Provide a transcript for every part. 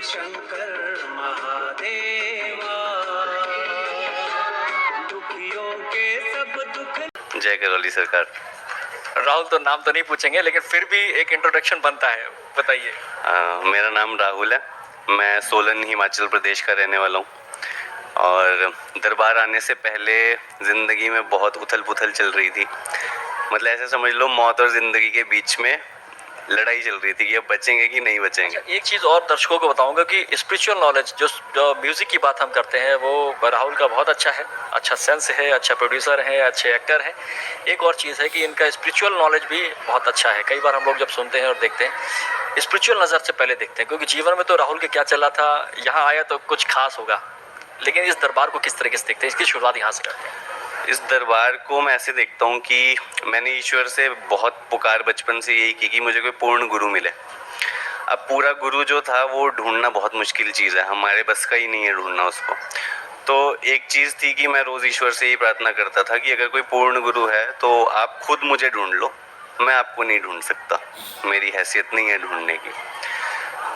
शंकर महादेवा, दुखियों के सब दुख। जय करौली सरकार। राहुल तो नाम तो नहीं पूछेंगे, लेकिन फिर भी एक इंट्रोडक्शन बनता है, बताइए। मेरा नाम राहुल है, मैं सोलन हिमाचल प्रदेश का रहने वाला हूँ। और दरबार आने से पहले ज़िंदगी में बहुत उथल पुथल चल रही थी। मतलब ऐसे समझ लो मौत और ज़िंदगी के बीच में लड़ाई चल रही थी कि अब बचेंगे कि नहीं बचेंगे। एक चीज़ और दर्शकों को बताऊंगा कि स्पिरिचुअल नॉलेज, जो म्यूज़िक की बात हम करते हैं, वो राहुल का बहुत अच्छा है। अच्छा सेंस है, अच्छा प्रोड्यूसर है, अच्छे एक्टर हैं। एक और चीज़ है कि इनका स्पिरिचुअल नॉलेज भी बहुत अच्छा है। कई बार हम लोग जब सुनते हैं और देखते हैं, स्पिरिचुअल नज़र से पहले देखते हैं, क्योंकि जीवन में तो राहुल के क्या चला था, यहाँ आया तो कुछ खास होगा, लेकिन इस दरबार को किस तरीके से देखते हैं, इसकी शुरुआत यहाँ से करते हैं। इस दरबार को मैं ऐसे देखता हूँ कि मैंने ईश्वर से बहुत पुकार बचपन से यही की कि मुझे कोई पूर्ण गुरु मिले। अब पूरा गुरु जो था वो ढूंढना बहुत मुश्किल चीज़ है, हमारे बस का ही नहीं है ढूंढना उसको। तो एक चीज़ थी कि मैं रोज़ ईश्वर से ही प्रार्थना करता था कि अगर कोई पूर्ण गुरु है तो आप खुद मुझे ढूंढ लो, मैं आपको नहीं ढूंढ सकता, मेरी हैसियत नहीं है ढूंढने की।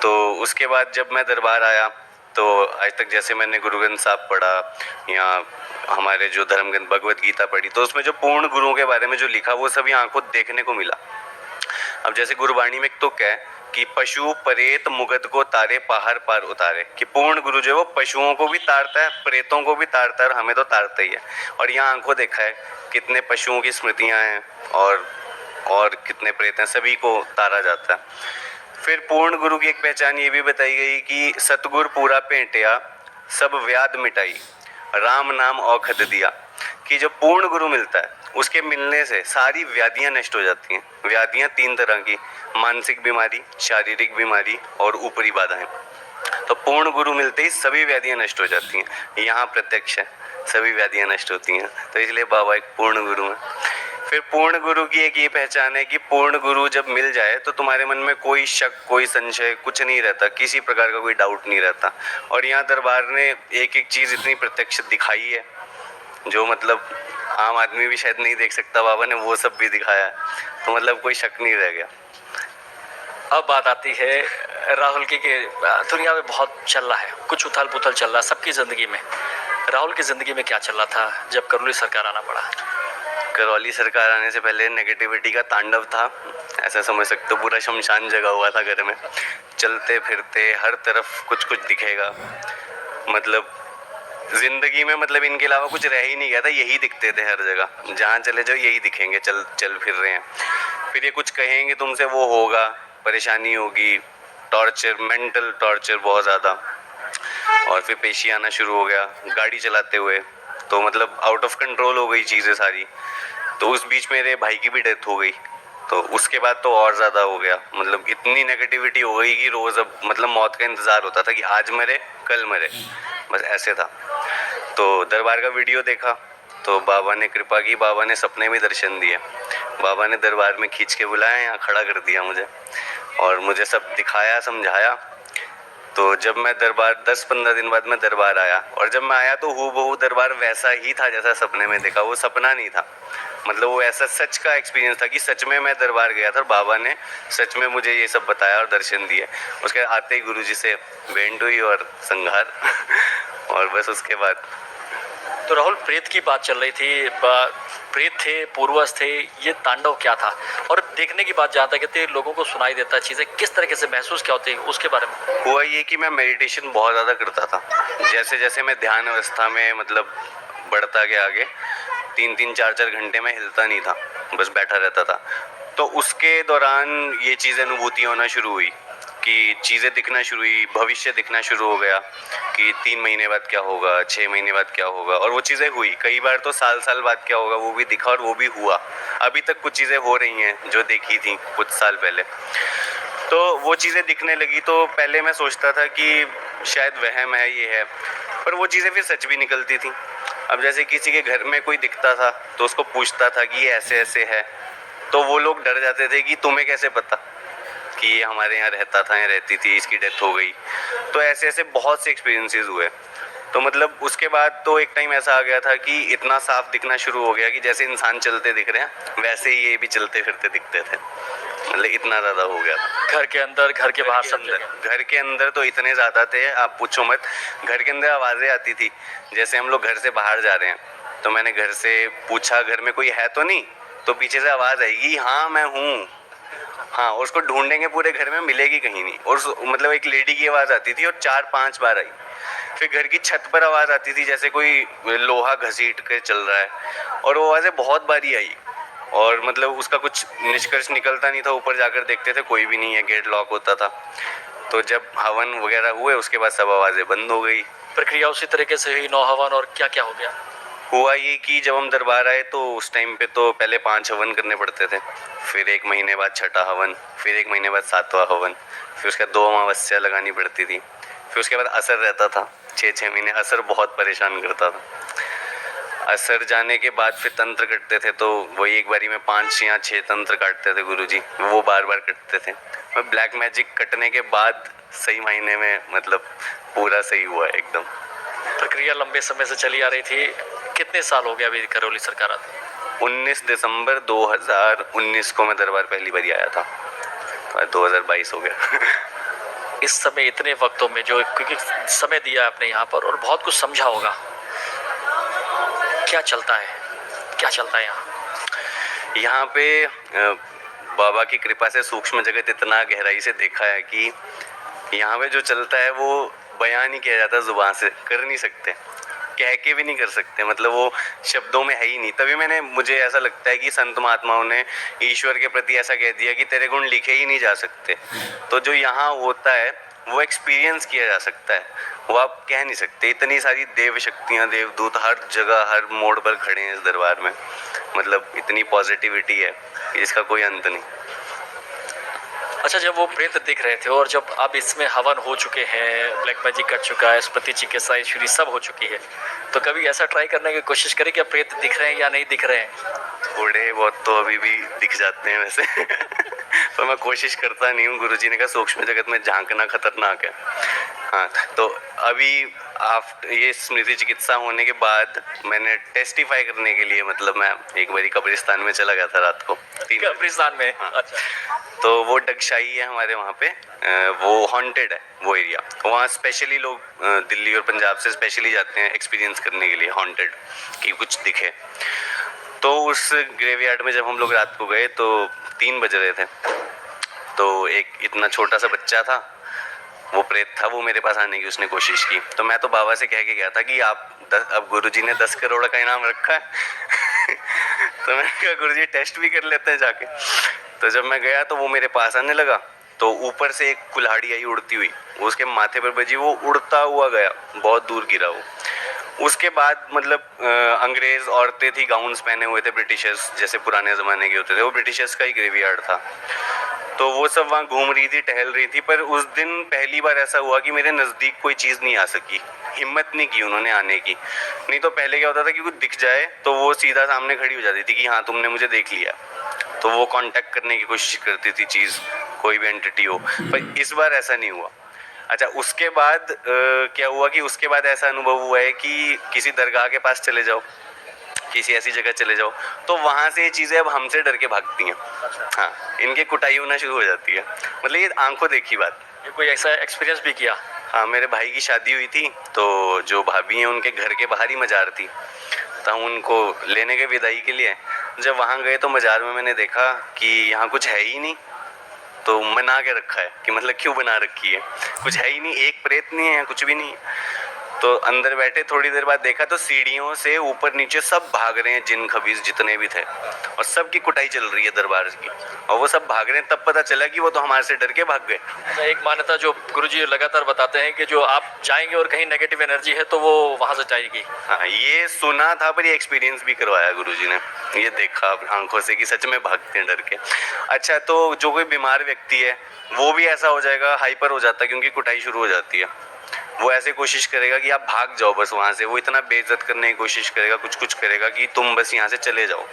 तो उसके बाद जब मैं दरबार आया तो आज तक जैसे मैंने गुरु ग्रंथ साहब पढ़ा या हमारे जो धर्म ग्रंथ भगवत गीता पढ़ी, तो उसमें जो पूर्ण गुरुओं के बारे में जो लिखा वो सभी आंखों देखने को मिला। अब जैसे गुरबाणी में एक तुक है कि पशु परेत मुगध को तारे पहाड़ पार उतारे, कि पूर्ण गुरु जो है वो पशुओं को भी तारता है, प्रेतों को भी तारता है और हमें तो तारता ही है। और यहाँ आंखों देखा है कितने पशुओं की स्मृतियाँ हैं और कितने प्रेत हैं, सभी को तारा जाता है। फिर पूर्ण गुरु की एक पहचान ये भी बताई गई कि सतगुर पूरा पेंटिया सब व्याध मिटाई, राम नाम औखद दिया, कि जो पूर्ण गुरु मिलता है उसके मिलने से सारी व्याधियां नष्ट हो जाती हैं। व्याधियां 3 तरह की, मानसिक बीमारी, शारीरिक बीमारी और ऊपरी बाधाएं। तो पूर्ण गुरु मिलते ही सभी व्याधियां नष्ट हो जाती हैं। यहाँ प्रत्यक्ष है, सभी व्याधियां नष्ट होती हैं। तो इसलिए बाबा एक पूर्ण गुरु है। फिर पूर्ण गुरु की एक ये पहचान है कि पूर्ण गुरु जब मिल जाए तो तुम्हारे मन में कोई शक, कोई संशय कुछ नहीं रहता, किसी प्रकार का कोई डाउट नहीं रहता। और यहाँ दरबार ने एक एक चीज़ इतनी प्रत्यक्ष दिखाई है जो मतलब आम आदमी भी शायद नहीं देख सकता, बाबा ने वो सब भी दिखाया है। तो मतलब कोई शक नहीं रह गया। अब बात आती है राहुल की कि दुनिया में बहुत चल रहा है, कुछ उथल पुथल चल रहा है सबकी ज़िंदगी में। राहुल की ज़िंदगी में क्या चल रहा था जब करौली सरकार आना पड़ा? करौली सरकार आने से पहले नेगेटिविटी का तांडव था, ऐसा समझ सकते हो। पूरा शमशान जगा हुआ था घर में, चलते फिरते हर तरफ कुछ कुछ दिखेगा। मतलब जिंदगी में मतलब इनके अलावा कुछ रह ही नहीं गया था, यही दिखते थे हर जगह, जहाँ चले जाओ यही दिखेंगे, चल फिर रहे हैं। फिर ये कुछ कहेंगे तुमसे वो होगा, परेशानी होगी, टॉर्चर, मेंटल टॉर्चर बहुत ज़्यादा। और फिर पेशी आना शुरू हो गया गाड़ी चलाते हुए, तो मतलब आउट ऑफ कंट्रोल हो गई चीज़ें सारी। तो उस बीच मेरे भाई की भी डेथ हो गई, तो उसके बाद तो और ज़्यादा हो गया। मतलब इतनी नेगेटिविटी हो गई कि रोज़ अब मतलब मौत का इंतज़ार होता था कि आज मरे कल मरे, बस ऐसे था। तो दरबार का वीडियो देखा तो बाबा ने कृपा की, बाबा ने सपने में दर्शन दिए। बाबा ने दरबार में खींच के बुलाया, यहाँ खड़ा कर दिया मुझे और मुझे सब दिखाया, समझाया। तो जब मैं दरबार 10-15 दिन बाद मैं दरबार आया, और जब मैं आया तो हूबहू दरबार वैसा ही था जैसा सपने में देखा। वो सपना नहीं था, मतलब वो ऐसा सच का एक्सपीरियंस था कि सच में मैं दरबार गया था और बाबा ने सच में मुझे ये सब बताया और दर्शन दिए। उसके आते ही गुरुजी से भेंट हुई और संघार और बस उसके बाद। तो राहुल, प्रेत की बात चल रही थी, प्रेत थे, पूर्वज थे, ये तांडव क्या था? और देखने की बात जहाँ तक कहते लोगों को सुनाई देता चीज़ें, किस तरीके से महसूस क्या होती है उसके बारे में? हुआ ये कि मैं मेडिटेशन बहुत ज़्यादा करता था। जैसे जैसे मैं ध्यान अवस्था में मतलब बढ़ता गया आगे, 3-3, 4-4 घंटे में हिलता नहीं था, बस बैठा रहता था। तो उसके दौरान ये चीज़ें अनुभूति होना शुरू हुई कि चीज़ें दिखना शुरू हुई, भविष्य दिखना शुरू हो गया कि 3 महीने बाद क्या होगा, 6 महीने बाद क्या होगा। और वो चीज़ें हुई, कई बार तो साल बाद क्या होगा वो भी दिखा और वो भी हुआ। अभी तक कुछ चीज़ें हो रही हैं जो देखी थी कुछ साल पहले। तो वो चीज़ें दिखने लगी तो पहले मैं सोचता था कि शायद वहम है, ये है, पर वो चीज़ें फिर सच भी निकलती थी। अब जैसे किसी के घर में कोई दिखता था तो उसको पूछता था कि ये ऐसे ऐसे है, तो वो लोग डर जाते थे कि तुम्हें कैसे पता कि ये हमारे यहाँ रहता था या रहती थी, इसकी डेथ हो गई। तो ऐसे ऐसे बहुत से एक्सपीरियंसेस हुए। तो मतलब उसके बाद तो एक टाइम ऐसा आ गया था कि इतना साफ दिखना शुरू हो गया कि जैसे इंसान चलते दिख रहे हैं वैसे ही ये भी चलते फिरते दिखते थे। मतलब इतना ज़्यादा हो गया था। घर के अंदर, घर के बाहर, सब जगह। घर के अंदर तो इतने ज़्यादा थे, आप पूछो मत। घर के अंदर आवाज़ें आती थी, जैसे हम लोग घर से बाहर जा रहे हैं, तो मैंने घर से पूछा घर में कोई है तो नहीं, तो पीछे से आवाज़ आएगी हाँ मैं हूँ, हाँ, और उसको ढूंढेंगे पूरे घर में, मिलेगी कहीं नहीं। और मतलब एक लेडी की आवाज़ आती थी और 4-5 बार आई। फिर घर की छत पर आवाज़ आती थी जैसे कोई लोहा घसीट के चल रहा है, और वो आवाज़ें बहुत बारी आई, और मतलब उसका कुछ निष्कर्ष निकलता नहीं था। ऊपर जाकर देखते थे कोई भी नहीं है, गेट लॉक होता था। तो जब हवन वगैरह हुए उसके बाद सब आवाज़ें बंद हो गई। प्रक्रिया उसी तरीके से हुई, 9 हवन, और क्या क्या हो गया? हुआ ये कि जब हम दरबार आए तो उस टाइम पे तो पहले 5 हवन करने पड़ते थे, फिर 1 महीने बाद 6ठा हवन, फिर 1 महीने बाद 7वां हवन, फिर उसके बाद 2 अमावस्या लगानी पड़ती थी, फिर उसके बाद असर रहता था 6-6 महीने। असर बहुत परेशान करता था। असर जाने के बाद फिर तंत्र कटते थे, तो वही एक बारी में 5 या 6 तंत्र काटते थे गुरुजी, वो बार बार कटते थे। और ब्लैक मैजिक कटने के बाद सही मायने में मतलब पूरा सही हुआ एकदम। प्रक्रिया लंबे समय से चली आ रही थी। कितने साल हो गए अभी करौली सरकार आते? 19 दिसंबर 2019 को मैं दरबार पहली बार आया था, तो 2022 हो गया। इस समय इतने वक्तों में जो, क्योंकि समय दिया आपने यहाँ पर और बहुत कुछ समझा होगा, क्या चलता है, क्या चलता है यहाँ पे बाबा की कृपा से सूक्ष्म जगत इतना गहराई से देखा है कि यहाँ पे जो चलता है वो बयान नहीं किया जाता, जुबान से कर नहीं सकते, कह के भी नहीं कर सकते, मतलब वो शब्दों में है ही नहीं। तभी मुझे ऐसा लगता है कि संत महात्माओं ने ईश्वर के प्रति ऐसा कह दिया कि तेरे गुण लिखे ही नहीं जा सकते। तो जो यहाँ होता है वो एक्सपीरियंस किया जा सकता है, वो आप कह नहीं सकते। इतनी सारी देव शक्तियाँ, देवदूत हर जगह हर मोड़ पर खड़े हैं इस दरबार में, मतलब इतनी पॉजिटिविटी है इसका कोई अंत नहीं। अच्छा, जब वो प्रेत दिख रहे थे और जब अब इसमें हवन हो चुके हैं, ब्लैक मैजिक कट चुका है, स्मृति चिकित्सा ईश्वरी सब हो चुकी है, तो कभी ऐसा ट्राई करने की कोशिश करें कि प्रेत दिख रहे हैं या नहीं दिख रहे हैं? थोड़े बहुत तो अभी भी दिख जाते हैं वैसे। पर मैं कोशिश करता नहीं हूँ। गुरुजी ने कहा सूक्ष्म जगत में झांकना खतरनाक है। हाँ, तो अभी ये स्मृति चिकित्सा होने के बाद मैंने टेस्टिफाई करने के लिए, मतलब मैं एक बारी कब्रिस्तान में चला गया था रात को। कब्रिस्तान में? हाँ। अच्छा। तो वो डगशाई है हमारे वहाँ पे, वो हॉन्टेड है वो एरिया। वहाँ स्पेशली लोग दिल्ली और पंजाब से स्पेशली जाते हैं एक्सपीरियंस करने के लिए हॉन्टेड कि कुछ दिखे। तो उस ग्रेवयार्ड में जब हम लोग रात को गए तो 3 बज रहे थे, तो एक इतना छोटा सा बच्चा था, वो प्रेत था, वो मेरे पास आने की उसने कोशिश की। तो मैं तो बाबा से कह के गया था कि अब गुरुजी ने 10 करोड़ का इनाम रखा है। तो मैंने कहा गुरुजी टेस्ट भी कर लेते हैं जाके। तो जब मैं गया तो वो मेरे पास आने लगा, तो ऊपर से एक कुल्हाड़ी आई उड़ती हुई, उसके माथे पर बजी, वो उड़ता हुआ गया, बहुत दूर गिरा वो। उसके बाद मतलब अंग्रेज औरतें थी, गाउन्स पहने हुए थे, ब्रिटिशर्स जैसे पुराने ज़माने के होते थे, वो ब्रिटिशर्स का ही ग्रेवयार्ड था। तो वो सब वहाँ घूम रही थी, टहल रही थी। पर उस दिन पहली बार ऐसा हुआ कि मेरे नज़दीक कोई चीज़ नहीं आ सकी, हिम्मत नहीं की उन्होंने आने की। नहीं तो पहले क्या होता था कि कुछ दिख जाए तो वो सीधा सामने खड़ी हो जाती थी कि हाँ तुमने मुझे देख लिया, तो वो कांटेक्ट करने की कोशिश करती थी चीज़, कोई भी एंटिटी हो। पर इस बार ऐसा नहीं हुआ। अच्छा, उसके बाद क्या हुआ कि उसके बाद ऐसा अनुभव हुआ है कि किसी दरगाह के पास चले जाओ, किसी ऐसी जगह चले जाओ, तो वहाँ से ये चीज़ें अब हमसे डर के भागती हैं। हाँ, इनके कुटाई होना शुरू हो जाती है, मतलब ये आंखों देखी बात। ये कोई ऐसा एक्सपीरियंस भी किया? हाँ, मेरे भाई की शादी हुई थी, तो जो भाभी हैं उनके घर के बाहर ही मजार थी, तो हम उनको लेने गए विदाई के लिए। जब वहाँ गए तो मजार में मैंने देखा कि यहाँ कुछ है ही नहीं, तो बना के रखा है कि मतलब क्यों बना रखी है, कुछ है ही नहीं, एक प्रेत नहीं है, कुछ भी नहीं है। तो अंदर बैठे, थोड़ी देर बाद देखा तो सीढ़ियों से ऊपर नीचे सब भाग रहे हैं, जिन खबीज जितने भी थे, और सब की कुटाई चल रही है दरबार की, और वो सब भाग रहे हैं। तब पता चला कि वो तो हमारे से डर के भाग गए। एक मान्यता जो गुरुजी लगातार बताते हैं कि जो आप जाएंगे और कहीं नेगेटिव एनर्जी है तो वो वहाँ से जाएगी। हाँ, ये सुना था, पर ये एक्सपीरियंस भी करवाया गुरुजी ने, ये देखा आंखों से कि सच में भागते हैं डर के। अच्छा, तो जो कोई बीमार व्यक्ति है वो भी ऐसा हो जाएगा, हाइपर हो जाता है, क्योंकि कुटाई शुरू हो जाती है। वो ऐसे कोशिश करेगा कि आप भाग जाओ बस वहाँ से, वो इतना बेइज्जत करने की कोशिश करेगा, कुछ करेगा कि तुम बस यहाँ से चले जाओ।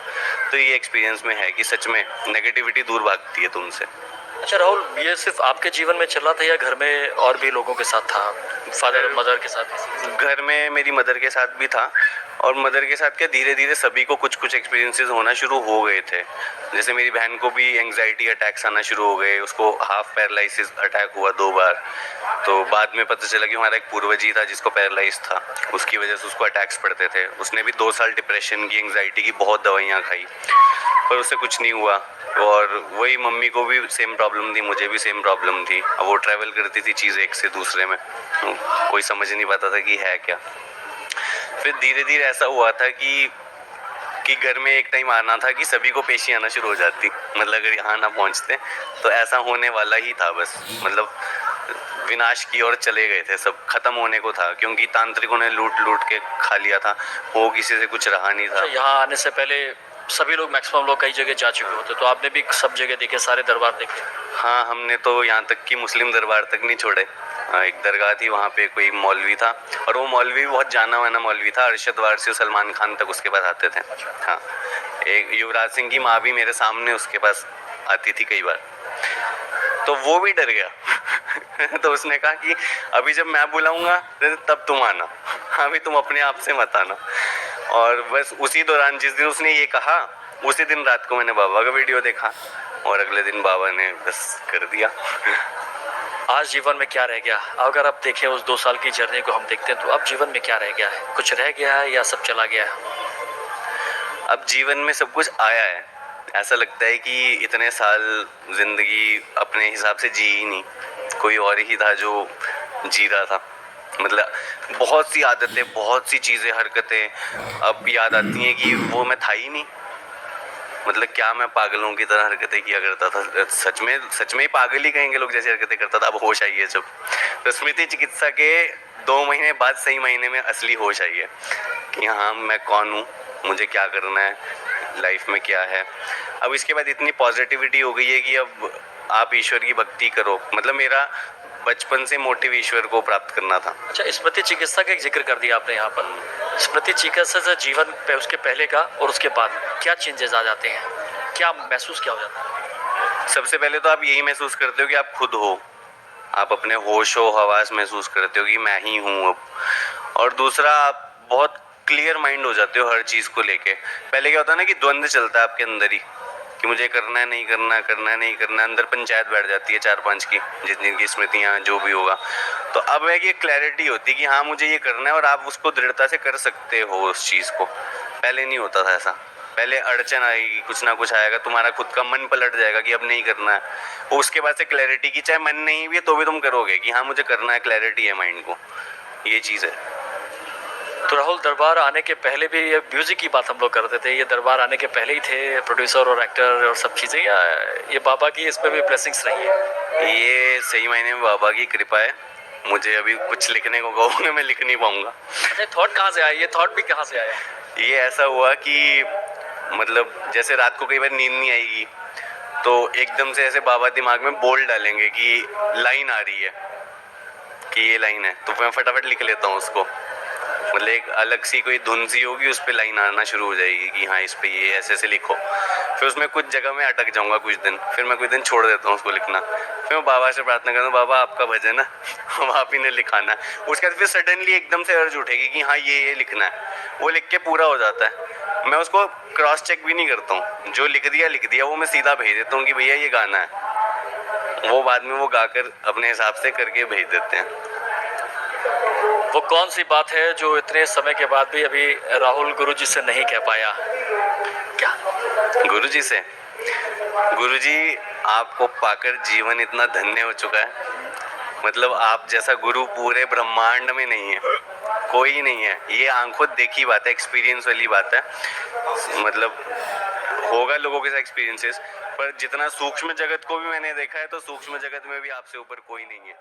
तो ये एक्सपीरियंस में है कि सच में नेगेटिविटी दूर भागती है तुमसे। अच्छा राहुल, ये सिर्फ आपके जीवन में चला था या घर में और भी लोगों के साथ था, फादर मदर के साथ? घर में मेरी मदर के साथ भी था, और मदर के साथ क्या धीरे धीरे सभी को कुछ कुछ एक्सपीरियंसेस होना शुरू हो गए थे। जैसे मेरी बहन को भी एंग्जाइटी अटैक्स आना शुरू हो गए, उसको हाफ पैरालिसिस अटैक हुआ 2 बार। तो बाद में पता चला कि हमारा एक पूर्वजी था जिसको पैरालाइज था, उसकी वजह से उसको अटैक्स पड़ते थे। उसने भी 2 साल डिप्रेशन की, एंग्जाइटी की बहुत दवाइयाँ खाई, पर उससे कुछ नहीं हुआ। और वही मम्मी को भी सेम प्रॉब्लम थी, मुझे भी सेम प्रॉब्लम थी। अब वो ट्रैवल करती थी चीज़ एक से दूसरे में, कोई समझ नहीं पाता था कि है क्या। फिर धीरे धीरे ऐसा हुआ था कि घर में एक टाइम आना था कि सभी को पेशी आना शुरू हो जाती, मतलब अगर यहाँ ना पहुँचते तो ऐसा होने वाला ही था बस। मतलब विनाश की ओर चले गए थे, सब खत्म होने को था, क्योंकि तांत्रिकों ने लूट लूट के खा लिया था, वो किसी से कुछ रहा नहीं था। यहाँ आने से पहले सभी लोग, मैक्सिमम लोग कई जगह जा चुके होते, तो आपने भी सब जगह देखे, सारे दरबार देखे? हाँ, हमने तो यहाँ तक कि मुस्लिम दरबार तक नहीं छोड़े। एक दरगाह थी, वहाँ पे कोई मौलवी था, और वो मौलवी भी बहुत जाना माना मौलवी था। अरशद वारसी और सलमान खान तक उसके पास आते थे। हाँ, एक युवराज सिंह की माँ भी मेरे सामने उसके पास आती थी कई बार, तो वो भी डर गया। तो उसने कहा कि अभी जब मैं बुलाऊंगा तब तुम आना, अभी तुम अपने आप से मत आना। और बस उसी दौरान जिस दिन उसने ये कहा, उसी दिन रात को मैंने बाबा का वीडियो देखा, और अगले दिन बाबा ने बस कर दिया। आज जीवन में क्या रह गया? अगर आप देखें उस 2 साल की जर्नी को हम देखते हैं, तो अब जीवन में क्या रह गया है? कुछ रह गया है या सब चला गया है? अब जीवन में सब कुछ आया है। ऐसा लगता है कि इतने साल जिंदगी अपने हिसाब से जी ही नहीं, कोई और ही था जो जी रहा था। मतलब बहुत सी आदतें, बहुत सी चीज़ें, हरकतें अब याद आती हैं कि वो मैं था ही नहीं। मतलब क्या मैं पागलों की तरह हरकतें किया करता था, सच में ही पागल ही कहेंगे लोग जैसे हरकतें करता था। अब होश आई है जब, तो स्मृति चिकित्सा के 2 महीने बाद सही महीने में असली होश आई है कि हाँ मैं कौन हूँ, मुझे क्या करना है, लाइफ में क्या है। अब इसके बाद इतनी पॉजिटिविटी हो गई है कि अब आप ईश्वर की भक्ति करो। मतलब मेरा बचपन से मोटिव ईश्वर को प्राप्त करना था। अच्छा, स्मृति चिकित्सा का एक जिक्र कर दिया आपने यहाँ पर। स्मृति चिकित्सा से जीवन पे, उसके पहले का और उसके बाद क्या चेंजेस आ जाते हैं? क्या महसूस क्या हो जाता है? सबसे पहले तो आप यही महसूस करते हो कि आप खुद हो, आप अपने होशो हवास महसूस करते हो कि मैं ही हूँ अब। और दूसरा, आप बहुत क्लियर माइंड हो जाते हो हर चीज़ को लेके। पहले क्या होता है ना कि द्वंद्व चलता है आपके अंदर ही कि मुझे करना है, नहीं करना है, करना है, नहीं करना है। अंदर पंचायत बैठ जाती है 4-5 की, जितनी की स्मृतियाँ जो भी होगा। तो अब है कि एक क्लैरिटी होती है कि हाँ मुझे ये करना है, और आप उसको दृढ़ता से कर सकते हो उस चीज़ को। पहले नहीं होता था ऐसा। पहले अड़चन आएगी, कुछ ना कुछ आएगा, तुम्हारा खुद का मन पलट जाएगा कि अब नहीं करना है। वो उसके बाद से क्लैरिटी की, चाहे मन नहीं भी है तो भी तुम करोगे कि हाँ मुझे करना है, क्लैरिटी है माइंड को, ये चीज़ है। तो राहुल, दरबार आने के पहले भी ये म्यूजिक की बात हम लोग करते थे, ये दरबार आने के पहले ही थे प्रोड्यूसर और एक्टर और सब चीज़ें, या ये बाबा की इसमें भी ब्लेसिंग्स रही है? ये सही मायने में बाबा की कृपा है। मुझे अभी कुछ लिखने को कहोगे मैं लिख नहीं पाऊंगा। अच्छा, थॉट कहाँ से आया? ये थॉट भी कहाँ से आया? ये ऐसा हुआ कि मतलब जैसे रात को कई बार नींद नहीं आएगी, तो एकदम से ऐसे बाबा दिमाग में बोल डालेंगे कि लाइन आ रही है, कि ये लाइन है, तो मैं फटाफट लिख लेता हूँ उसको। मतलब एक अलग सी कोई धुन सी होगी, उस पर लाइन आना शुरू हो जाएगी कि हाँ इस पे ये ऐसे ऐसे लिखो। फिर उसमें कुछ जगह में अटक जाऊंगा कुछ दिन, फिर मैं कुछ दिन छोड़ देता हूँ उसको लिखना। फिर मैं बाबा से प्रार्थना करता हूँ, बाबा आपका भजन है, अब आप ही ने लिखाना है। उसके बाद फिर सडनली एकदम से अर्ज उठेगी कि हाँ ये लिखना है, वो लिख के पूरा हो जाता है। मैं उसको क्रॉस चेक भी नहीं करता हूँ, जो लिख दिया वो मैं सीधा भेज देता हूँ कि भैया ये गाना है। वो बाद में वो गाकर अपने हिसाब से करके भेज देते हैं। वो कौन सी बात है जो इतने समय के बाद भी अभी राहुल गुरुजी से नहीं कह पाया? क्या? गुरुजी से? गुरुजी आपको पाकर जीवन इतना धन्य हो चुका है। मतलब आप जैसा गुरु पूरे ब्रह्मांड में नहीं है, कोई नहीं है। ये आंखों देखी बात है, एक्सपीरियंस वाली बात है। मतलब होगा लोगों के साथ एक्सपीरियंसेस, पर जितना सूक्ष्म जगत को भी मैंने देखा है, तो सूक्ष्म जगत में भी आपसे ऊपर कोई नहीं है।